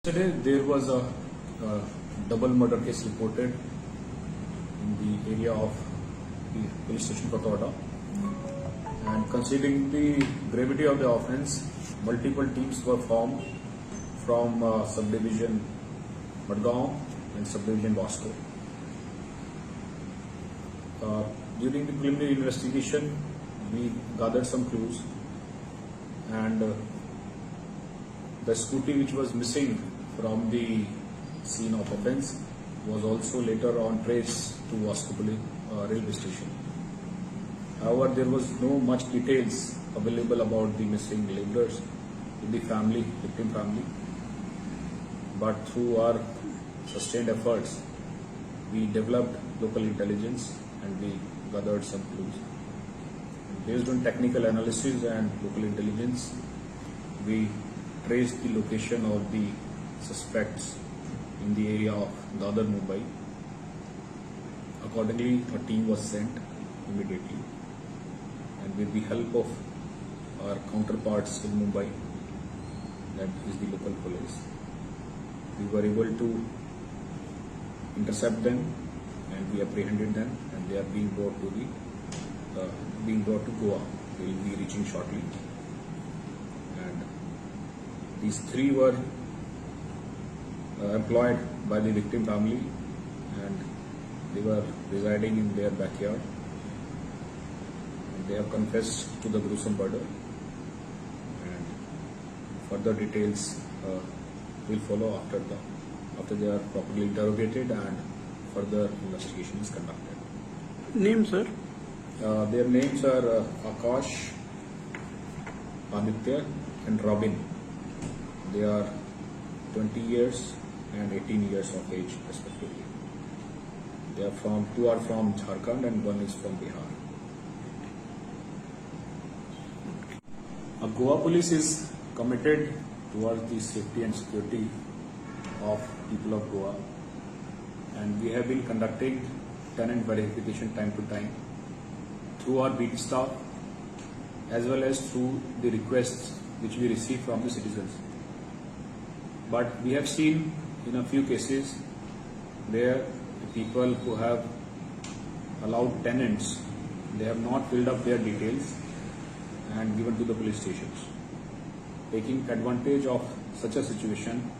Yesterday there was a double murder case reported in the area of the police station Patauda, and considering the gravity of the offence, multiple teams were formed from subdivision Madgaon and subdivision Vasco. During the preliminary investigation, we gathered some clues, and the scooty which was missing from the scene of offence was also later on traced to Vasco railway station. However, there was no much details available about the missing laborers in the victim family. But through our sustained efforts, we developed local intelligence and we gathered some clues. Based on technical analysis and local intelligence, we traced the location of the suspects in the area of Dadar, Mumbai. Accordingly, a team was sent immediately, and with the help of our counterparts in Mumbai, that is the local police, we were able to intercept them and we apprehended them, and they are being brought to Goa. They will be reaching shortly. And these three were employed by the victim family, and they were residing in their backyard, and they have confessed to the gruesome murder, and further details will follow after they are properly interrogated and further investigation is conducted. Name, sir? Their names are Akash, Aditya and Robin. They are 20 years and 18 years of age respectively. Two are from Jharkhand and one is from Bihar. Goa police is committed towards the safety and security of people of Goa, and we have been conducting tenant verification time to time through our beat staff as well as through the requests which we receive from the citizens. But we have seen in a few cases where the people who have allowed tenants, they have not filled up their details and given to the police stations. Taking advantage of such a situation,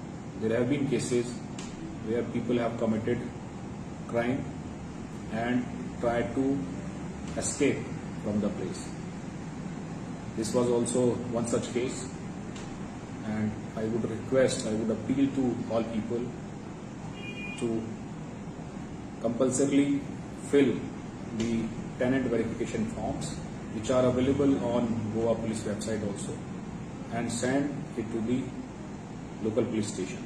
there have been cases where people have committed crime and tried to escape from the place. This was also one such case, and I would appeal to all people to compulsorily fill the tenant verification forms which are available on Goa Police website also, and send it to the local police station.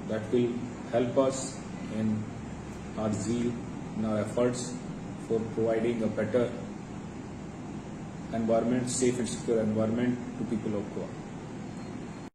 That will help us in our zeal, in our efforts for providing a better environment, safe and secure environment to people of Goa.